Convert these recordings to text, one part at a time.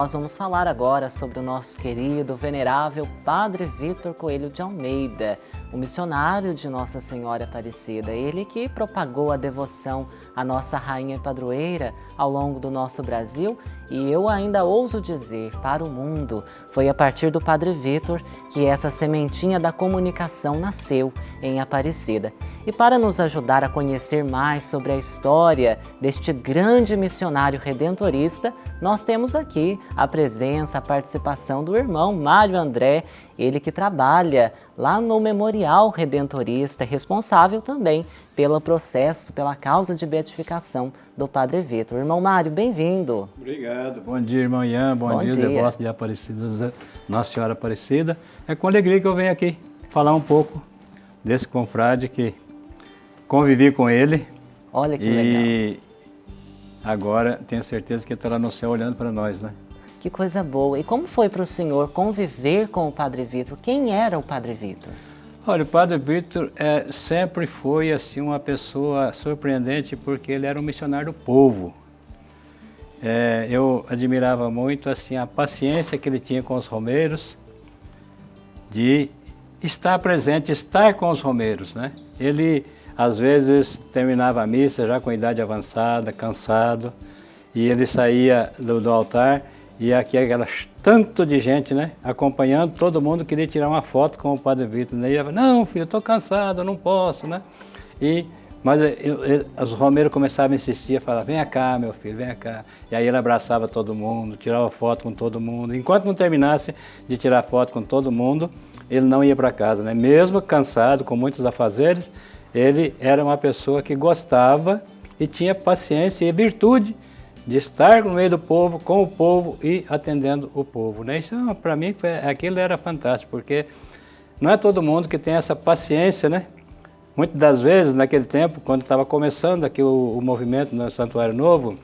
Nós vamos falar agora sobre o nosso querido, venerável Padre Vítor Coelho de Almeida, o missionário de Nossa Senhora Aparecida. Ele que propagou a devoção à nossa Rainha e Padroeira ao longo do nosso Brasil e eu ainda ouso dizer, para o mundo. Foi a partir do Padre Vítor que essa sementinha da comunicação nasceu em Aparecida. E para nos ajudar a conhecer mais sobre a história deste grande missionário redentorista, nós temos aqui a presença, a participação do irmão Mário André, ele que trabalha lá no Memorial Redentorista, responsável também pelo processo, pela causa de beatificação do Padre Vítor. Irmão Mário, bem-vindo. Obrigado. Bom dia, irmão Ian. Bom dia, devotos de Aparecida, Nossa Senhora Aparecida. É com alegria que eu venho aqui falar um pouco desse confrade que convivi com ele. Olha que legal. Agora tenho certeza que ele está lá no céu olhando para nós, né? Que coisa boa. E como foi para o senhor conviver com o Padre Vítor? Quem era o Padre Vítor? Olha, o Padre Vítor sempre foi assim uma pessoa surpreendente porque ele era um missionário do povo. Eu admirava muito assim a paciência que ele tinha com os romeiros, de estar presente, estar com os romeiros, né? Ele às vezes terminava a missa já com idade avançada, cansado, e ele saía do altar e aqui aquela tanto de gente, né, acompanhando, todo mundo queria tirar uma foto com o Padre Vítor, né? E ele falava, não filho, eu estou cansado, eu não posso, né? Mas os romeiros começavam a insistir, falavam, vem cá meu filho, vem cá. E aí ele abraçava todo mundo, tirava foto com todo mundo. Enquanto não terminasse de tirar foto com todo mundo, ele não ia para casa, né? Mesmo cansado, com muitos afazeres, ele era uma pessoa que gostava e tinha paciência e virtude de estar no meio do povo, com o povo e atendendo o povo, né? Isso, para mim, aquilo era fantástico, porque não é todo mundo que tem essa paciência, né? Muitas das vezes, naquele tempo, quando estava começando aqui o movimento no Santuário Novo,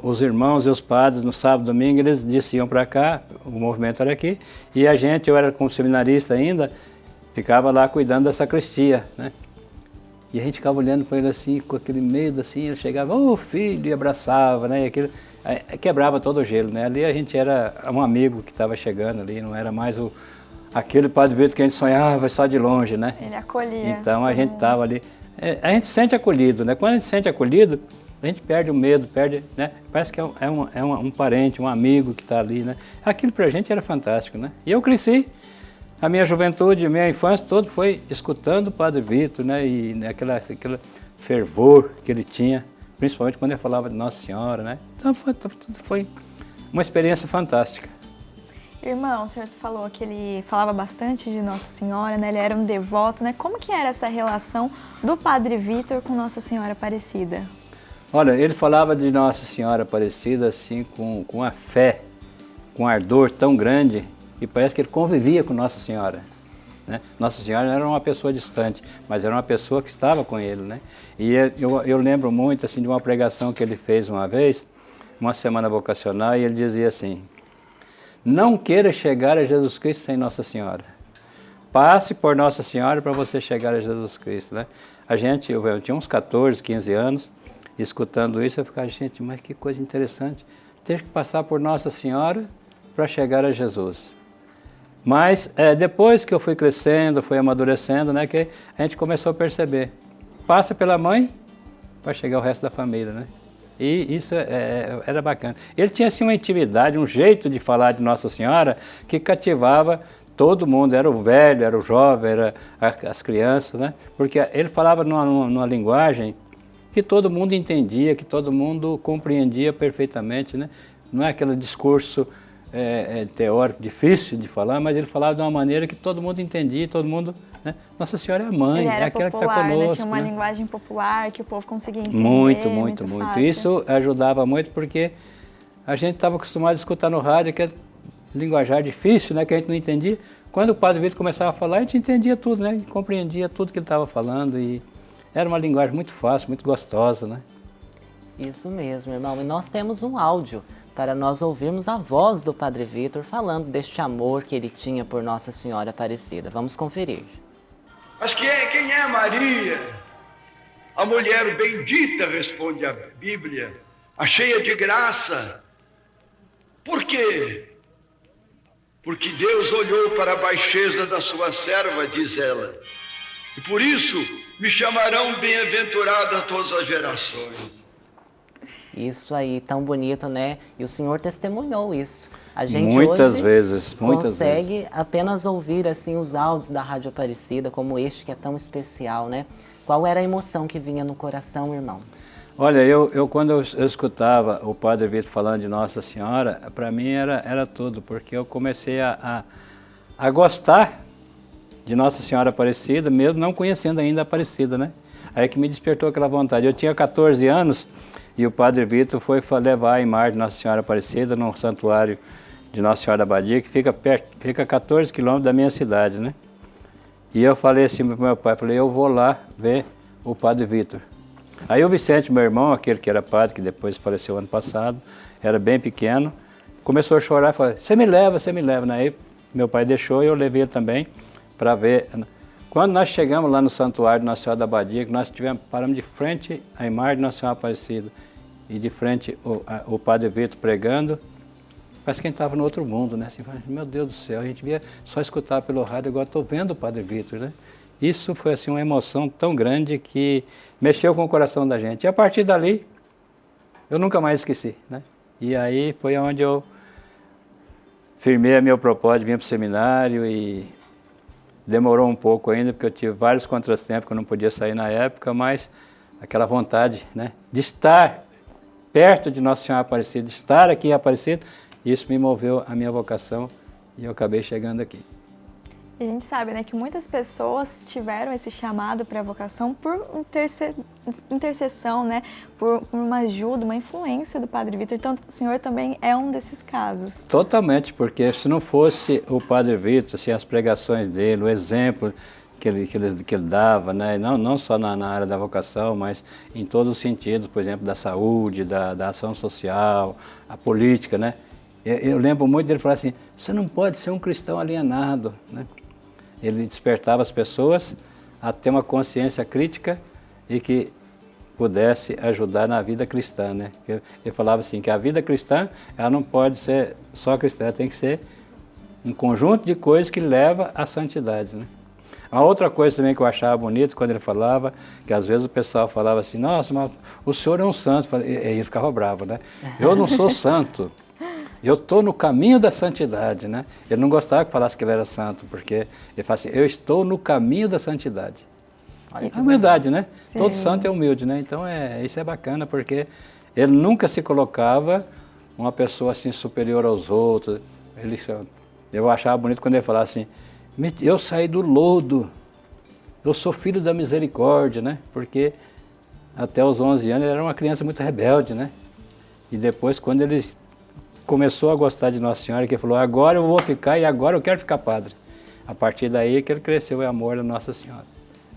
os irmãos e os padres, no sábado e domingo, eles desciam para cá, o movimento era aqui, e a gente, eu era como seminarista ainda, ficava lá cuidando da sacristia, né? E a gente ficava olhando para ele assim, com aquele medo assim, ele chegava, ô filho, e abraçava, né? E aquilo quebrava todo o gelo, né? Ali a gente era um amigo que estava chegando ali, não era mais aquele Padre Vítor que a gente sonhava só de longe, né? Ele acolhia. Então a gente estava ali, a gente se sente acolhido, né? Quando a gente se sente acolhido, a gente perde o medo, né? Parece que é um parente, um amigo que está ali, né? Aquilo para a gente era fantástico, né? E eu cresci. A minha juventude, a minha infância, todo foi escutando o Padre Vítor, né? E aquele fervor que ele tinha, principalmente quando ele falava de Nossa Senhora, né? Então foi uma experiência fantástica. Irmão, o senhor falou que ele falava bastante de Nossa Senhora, né? Ele era um devoto, né? Como que era essa relação do Padre Vítor com Nossa Senhora Aparecida? Olha, ele falava de Nossa Senhora Aparecida assim com a fé, com um ardor tão grande, e parece que ele convivia com Nossa Senhora, né? Nossa Senhora não era uma pessoa distante, mas era uma pessoa que estava com ele, né? E eu lembro muito assim, de uma pregação que ele fez uma vez, uma semana vocacional, e ele dizia assim, não queira chegar a Jesus Cristo sem Nossa Senhora. Passe por Nossa Senhora para você chegar a Jesus Cristo, né? Eu tinha uns 14, 15 anos, escutando isso, eu ficava, gente, mas que coisa interessante, ter que passar por Nossa Senhora para chegar a Jesus. Mas depois que eu fui crescendo, fui amadurecendo, né, que a gente começou a perceber. Passa pela mãe para chegar ao resto da família, né? E isso era bacana. Ele tinha assim uma intimidade, um jeito de falar de Nossa Senhora que cativava todo mundo. Era o velho, era o jovem, era as crianças, né? Porque ele falava numa linguagem que todo mundo entendia, que todo mundo compreendia perfeitamente, né? Não é aquele discurso teórico, difícil de falar, mas ele falava de uma maneira que todo mundo entendia, todo mundo, né? Nossa Senhora é a mãe, ele era aquela popular, que está conosco. Né? Tinha uma né? linguagem popular que o povo conseguia entender. Muito. Fácil. Isso ajudava muito porque a gente estava acostumado a escutar no rádio aquele linguajar difícil, né? Que a gente não entendia. Quando o Padre Vítor começava a falar, a gente entendia tudo, né? E compreendia tudo que ele estava falando e era uma linguagem muito fácil, muito gostosa, né? Isso mesmo, irmão. E nós temos um áudio para nós ouvirmos a voz do Padre Vítor falando deste amor que ele tinha por Nossa Senhora Aparecida. Vamos conferir. Mas quem é Maria? A mulher bendita, responde a Bíblia, a cheia de graça, Por quê? Porque Deus olhou para a baixeza da sua serva, diz ela, e por isso me chamarão bem-aventurada todas as gerações. Isso aí, tão bonito, né? E o Senhor testemunhou isso. A gente muitas hoje vezes consegue apenas ouvir assim os áudios da Rádio Aparecida, como este que é tão especial, né? Qual era a emoção que vinha no coração, irmão? Olha, quando eu escutava o Padre Vitor falando de Nossa Senhora, para mim era tudo, porque eu comecei a gostar de Nossa Senhora Aparecida, mesmo não conhecendo ainda a Aparecida, né? Aí que me despertou aquela vontade. Eu tinha 14 anos e o Padre Vitor foi levar a imagem de Nossa Senhora Aparecida no santuário de Nossa Senhora da Abadia, que fica perto, fica a 14 quilômetros da minha cidade, né? E eu falei assim para o meu pai, falei, eu vou lá ver o Padre Vitor. Aí o Vicente, meu irmão, aquele que era padre, que depois faleceu ano passado, era bem pequeno, começou a chorar e falou, você me leva, você me leva. Aí meu pai deixou e eu levei ele também para ver. Quando nós chegamos lá no santuário de Nossa Senhora da Abadia, que nós paramos de frente à imagem de Nossa Senhora Aparecida e de frente o Padre Vitor pregando, parece que a gente estava no outro mundo, né? Assim, meu Deus do céu, a gente via só escutar pelo rádio, agora estou vendo o Padre Vitor, né? Isso foi assim uma emoção tão grande que mexeu com o coração da gente. E a partir dali, eu nunca mais esqueci, né? E aí foi onde eu firmei a meu propósito de vir para o seminário e demorou um pouco ainda, porque eu tive vários contratempos que eu não podia sair na época, mas aquela vontade, né, de estar perto de Nossa Senhora Aparecida, de estar aqui em Aparecida, isso me moveu a minha vocação e eu acabei chegando aqui. E a gente sabe, né, que muitas pessoas tiveram esse chamado para a vocação por intercessão, né, por uma ajuda, uma influência do Padre Vitor. Então, o senhor também é um desses casos. Totalmente, porque se não fosse o Padre Vitor, assim, as pregações dele, o exemplo que ele dava, né, não só na área da vocação, mas em todos os sentidos, por exemplo, da saúde, da ação social, a política, né. Eu lembro muito dele falar assim, você não pode ser um cristão alienado, né. Ele despertava as pessoas a ter uma consciência crítica e que pudesse ajudar na vida cristã, né? Ele falava assim, que a vida cristã, ela não pode ser só cristã, ela tem que ser um conjunto de coisas que leva à santidade, né? A outra coisa também que eu achava bonito quando ele falava, que às vezes o pessoal falava assim, nossa, mas o senhor é um santo, e ele ficava bravo, né? Eu não sou santo. Eu estou no caminho da santidade, né? Ele não gostava que falasse que ele era santo, porque ele fala assim, eu estou no caminho da santidade. Olha a humildade, né? Sim. Todo santo é humilde, né? Então isso é bacana, porque ele nunca se colocava uma pessoa assim superior aos outros. Eu achava bonito quando ele falava assim, eu saí do lodo, eu sou filho da misericórdia, né? Porque até os 11 anos ele era uma criança muito rebelde, né? E depois quando ele começou a gostar de Nossa Senhora, que ele falou, agora eu vou ficar e agora eu quero ficar padre. A partir daí que ele cresceu em amor da Nossa Senhora.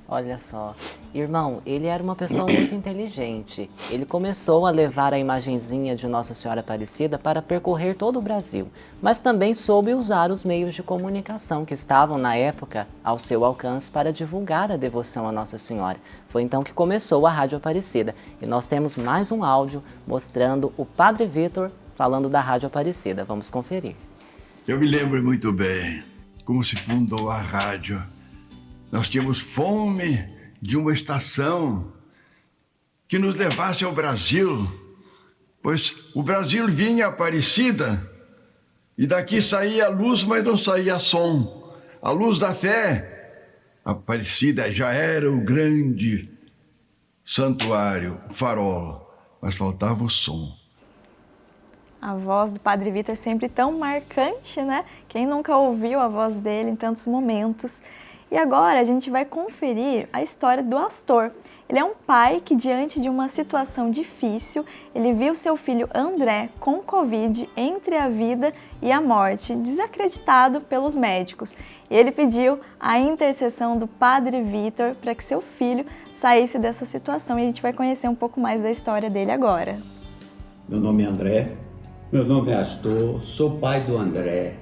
Olha só, irmão, ele era uma pessoa muito inteligente. Ele começou a levar a imagenzinha de Nossa Senhora Aparecida para percorrer todo o Brasil, mas também soube usar os meios de comunicação que estavam na época ao seu alcance para divulgar a devoção a Nossa Senhora. Foi então que começou a Rádio Aparecida. E nós temos mais um áudio mostrando o Padre Vitor falando da Rádio Aparecida. Vamos conferir. Eu me lembro muito bem como se fundou a rádio. Nós tínhamos fome de uma estação que nos levasse ao Brasil, pois o Brasil vinha Aparecida e daqui saía a luz, mas não saía som. A luz da fé, Aparecida já era o grande santuário, o farol, mas faltava o som. A voz do Padre Vitor sempre tão marcante, né? Quem nunca ouviu a voz dele em tantos momentos? E agora a gente vai conferir a história do Astor. Ele é um pai que, diante de uma situação difícil, ele viu seu filho André com Covid entre a vida e a morte, desacreditado pelos médicos. E ele pediu a intercessão do Padre Vitor para que seu filho saísse dessa situação. E a gente vai conhecer um pouco mais da história dele agora. Meu nome é André. Meu nome é Astor, sou pai do André,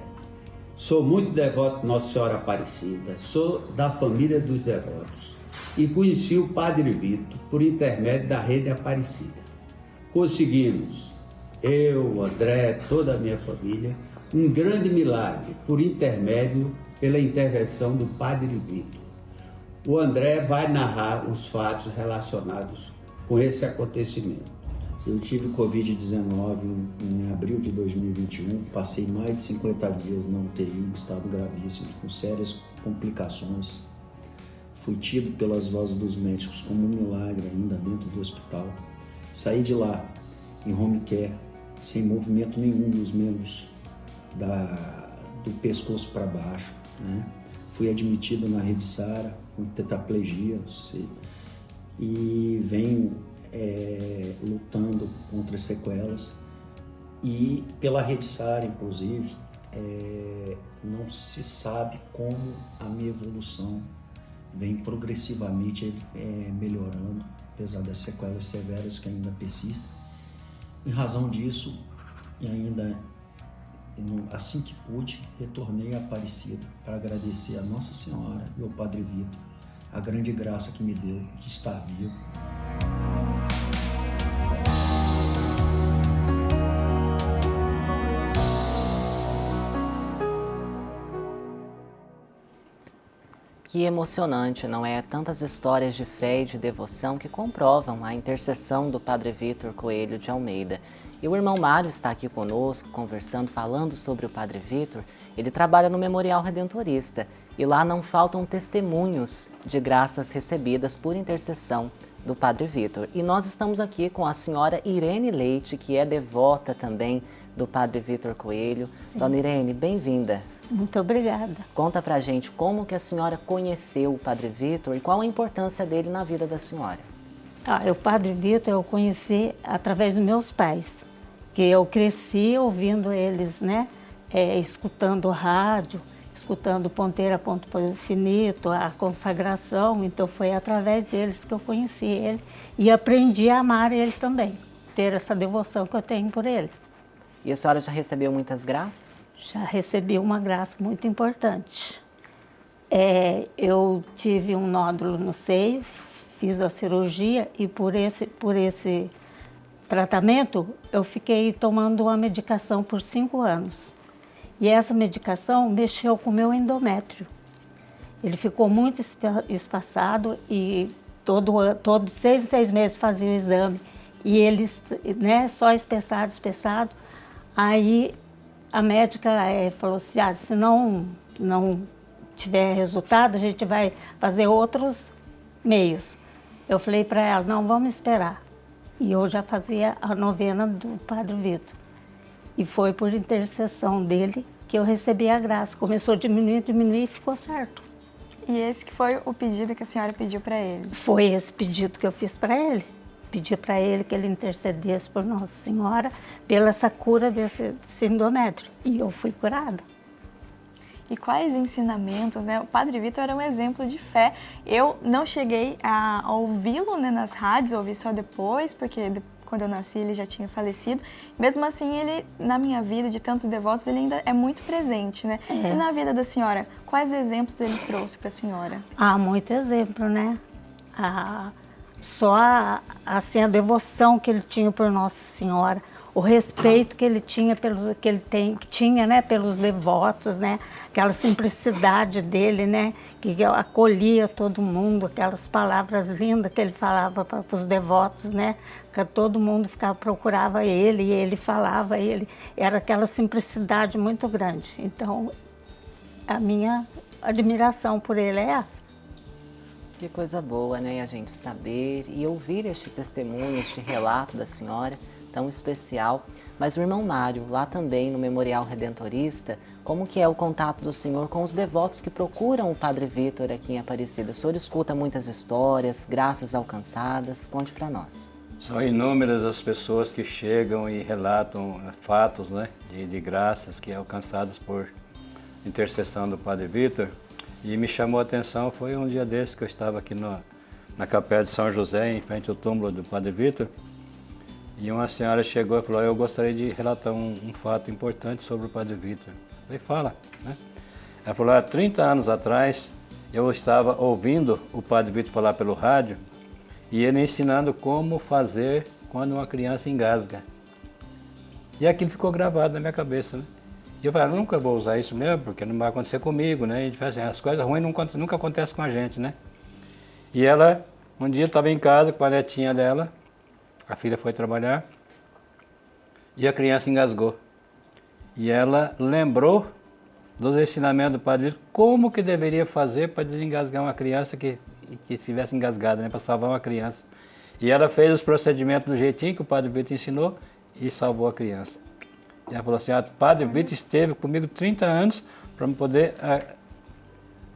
sou muito devoto de Nossa Senhora Aparecida, sou da família dos devotos e conheci o Padre Vitor por intermédio da Rede Aparecida. Conseguimos eu, o André, toda a minha família, um grande milagre pela intervenção do Padre Vitor. O André vai narrar os fatos relacionados com esse acontecimento. Eu tive Covid-19 em abril de 2021, passei mais de 50 dias na UTI, em estado gravíssimo, com sérias complicações. Fui tido pelas vozes dos médicos como um milagre ainda dentro do hospital. Saí de lá, em home care, sem movimento nenhum dos membros do pescoço para baixo, né? Fui admitido na Rede Sara com tetraplegia e venho lutando contra as sequelas. E pela Rede Sara, inclusive, não se sabe como a minha evolução vem progressivamente melhorando, apesar das sequelas severas que ainda persistem. Em razão disso, e ainda assim que pude, retornei a Aparecida para agradecer a Nossa Senhora e ao Padre Vitor a grande graça que me deu de estar vivo. Que emocionante, não é? Tantas histórias de fé e de devoção que comprovam a intercessão do Padre Vitor Coelho de Almeida. E o irmão Mário está aqui conosco, conversando, falando sobre o Padre Vitor. Ele trabalha no Memorial Redentorista e lá não faltam testemunhos de graças recebidas por intercessão do Padre Vitor. E nós estamos aqui com a senhora Irene Leite, que é devota também do Padre Vitor Coelho. Sim. Dona Irene, bem-vinda. Muito obrigada. Conta pra gente como que a senhora conheceu o Padre Vitor e qual a importância dele na vida da senhora. O Padre Vitor eu conheci através dos meus pais, que eu cresci ouvindo eles, né? Escutando rádio, escutando Ponteira Ponto Finito, a consagração, então foi através deles que eu conheci ele e aprendi a amar ele também, ter essa devoção que eu tenho por ele. E a senhora já recebeu muitas graças? Já recebi uma graça muito importante. Eu tive um nódulo no seio, fiz a cirurgia e por esse tratamento eu fiquei tomando uma medicação por 5 anos. E essa medicação mexeu com o meu endométrio. Ele ficou muito espaçado e todos 6 em 6 meses fazia o exame. E eles, né, só espessado. Aí a médica falou assim, se não tiver resultado, a gente vai fazer outros meios. Eu falei para ela, não, vamos esperar. E eu já fazia a novena do Padre Vitor. E foi por intercessão dele que eu recebi a graça. Começou a diminuir e ficou certo. E esse que foi o pedido que a senhora pediu para ele? Foi esse pedido que eu fiz para ele. Pedi para ele que ele intercedesse por Nossa Senhora pela essa cura desse endométrio. E eu fui curada. E quais ensinamentos, né? O Padre Vitor era um exemplo de fé. Eu não cheguei a ouvi-lo, né, nas rádios, ouvi só depois, porque quando eu nasci ele já tinha falecido. Mesmo assim, ele, na minha vida, de tantos devotos, ele ainda é muito presente, né? E na vida da senhora, quais exemplos ele trouxe para a senhora? Muito exemplo, né? Só assim, a devoção que ele tinha por Nossa Senhora, o respeito que ele tinha tinha, né, pelos devotos, né, aquela simplicidade dele, né, que acolhia todo mundo, aquelas palavras lindas que ele falava para os devotos, né, que todo mundo procurava ele e ele falava, era aquela simplicidade muito grande. Então, a minha admiração por ele é essa. Que coisa boa, né, a gente saber e ouvir este testemunho, este relato da senhora tão especial. Mas o irmão Mário, lá também no Memorial Redentorista, como que é o contato do senhor com os devotos que procuram o Padre Vitor aqui em Aparecida? O senhor escuta muitas histórias, graças alcançadas, conte para nós. São inúmeras as pessoas que chegam e relatam fatos, né, de graças que alcançadas por intercessão do Padre Vitor. E me chamou a atenção, foi um dia desse que eu estava aqui na Capela de São José, em frente ao túmulo do Padre Vitor, e uma senhora chegou e falou, eu gostaria de relatar um fato importante sobre o Padre Vitor. Eu falei, fala, né? Ela falou, há 30 anos atrás, eu estava ouvindo o Padre Vitor falar pelo rádio, e ele ensinando como fazer quando uma criança engasga. E aquilo ficou gravado na minha cabeça, né? E eu falei, eu nunca vou usar isso mesmo, porque não vai acontecer comigo, né? E a gente fala assim, as coisas ruins nunca acontecem com a gente, né? E ela, um dia estava em casa com a netinha dela, a filha foi trabalhar, e a criança engasgou. E ela lembrou dos ensinamentos do Padre Vitor, como que deveria fazer para desengasgar uma criança que estivesse engasgada, né? Para salvar uma criança. E ela fez os procedimentos do jeitinho que o Padre Vitor ensinou e salvou a criança. E ela falou assim, o Padre Vitor esteve comigo 30 anos para poder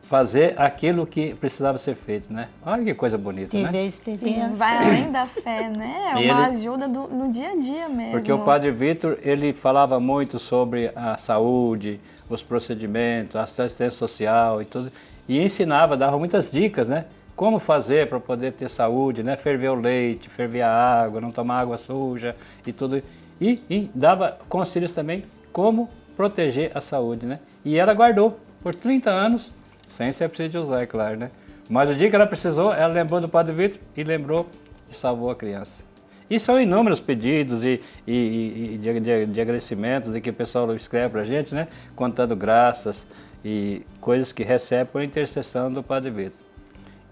fazer aquilo que precisava ser feito, né? Olha que coisa bonita, Tive né? a experiência. Sim, vai além da fé, né? É uma ajuda no dia a dia mesmo. Porque o Padre Vitor, ele falava muito sobre a saúde, os procedimentos, a assistência social e tudo. E ensinava, dava muitas dicas, né? Como fazer para poder ter saúde, né? Ferver o leite, ferver a água, não tomar água suja e tudo. E dava conselhos também como proteger a saúde, né? E ela guardou por 30 anos, sem ser preciso de usar, é claro, né? Mas o dia que ela precisou, ela lembrou do Padre Vitor e lembrou e salvou a criança. E são inúmeros pedidos e de agradecimentos e que o pessoal escreve para a gente, né? Contando graças e coisas que recebe por intercessão do Padre Vitor.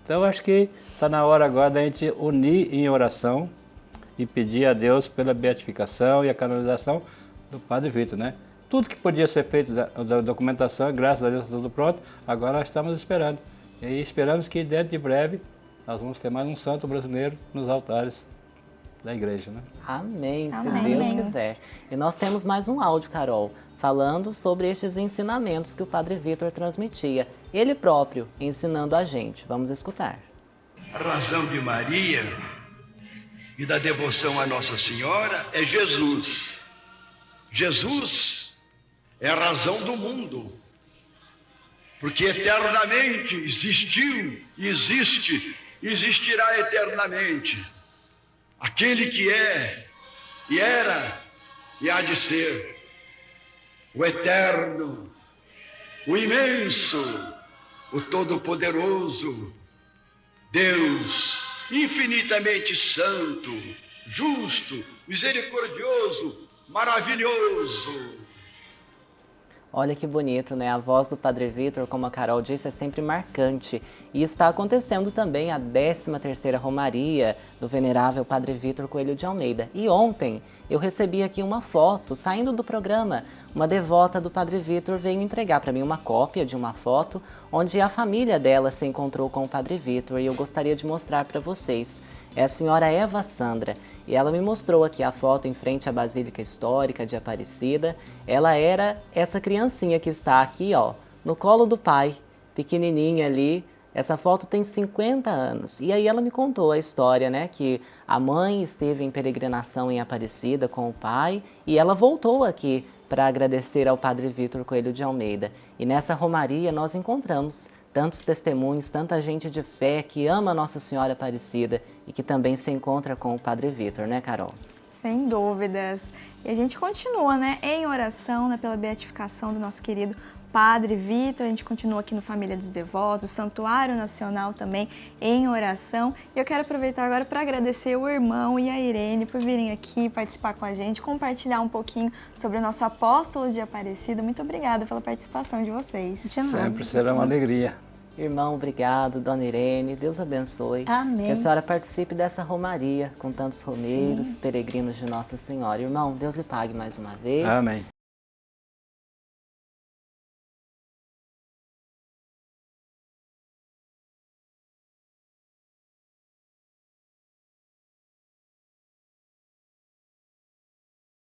Então acho que está na hora agora da gente unir em oração e pedir a Deus pela beatificação e a canonização do Padre Vitor, né? Tudo que podia ser feito da documentação, graças a Deus está tudo pronto, agora nós estamos esperando. E esperamos que dentro de breve nós vamos ter mais um santo brasileiro nos altares da igreja, né? Amém, se Amém. Deus quiser. E nós temos mais um áudio, Carol, falando sobre estes ensinamentos que o Padre Vitor transmitia. Ele próprio ensinando a gente. Vamos escutar. A razão de Maria e da devoção à Nossa Senhora é Jesus. Jesus é a razão do mundo, porque eternamente existiu, existe e existirá eternamente. Aquele que é, e era, e há de ser. O eterno, o imenso, o todo-poderoso, Deus, infinitamente santo, justo, misericordioso, maravilhoso. Olha que bonito, né? A voz do Padre Vitor, como a Carol disse, é sempre marcante. E está acontecendo também a 13ª Romaria do Venerável Padre Vitor Coelho de Almeida. E ontem eu recebi aqui uma foto, saindo do programa, uma devota do Padre Vitor veio entregar para mim uma cópia de uma foto onde a família dela se encontrou com o Padre Vitor e eu gostaria de mostrar para vocês. É a senhora Eva Sandra e ela me mostrou aqui a foto em frente à Basílica Histórica de Aparecida. Ela era essa criancinha que está aqui, ó, no colo do pai, pequenininha ali. Essa foto tem 50 anos. E aí ela me contou a história, né, que a mãe esteve em peregrinação em Aparecida com o pai e ela voltou aqui para agradecer ao Padre Vitor Coelho de Almeida. E nessa romaria nós encontramos tantos testemunhos, tanta gente de fé que ama Nossa Senhora Aparecida e que também se encontra com o Padre Vitor, né, Carol? Sem dúvidas. E a gente continua, né, em oração, né, pela beatificação do nosso querido Padre Vitor. A gente continua aqui no Família dos Devotos, Santuário Nacional também em oração. E eu quero aproveitar agora para agradecer o irmão e a Irene por virem aqui participar com a gente, compartilhar um pouquinho sobre o nosso apóstolo de Aparecida. Muito obrigada pela participação de vocês. Sempre será uma alegria. Irmão, obrigado. Dona Irene, Deus abençoe. Amém. Que a senhora participe dessa romaria com tantos romeiros, Sim. peregrinos de Nossa Senhora. Irmão, Deus lhe pague mais uma vez. Amém.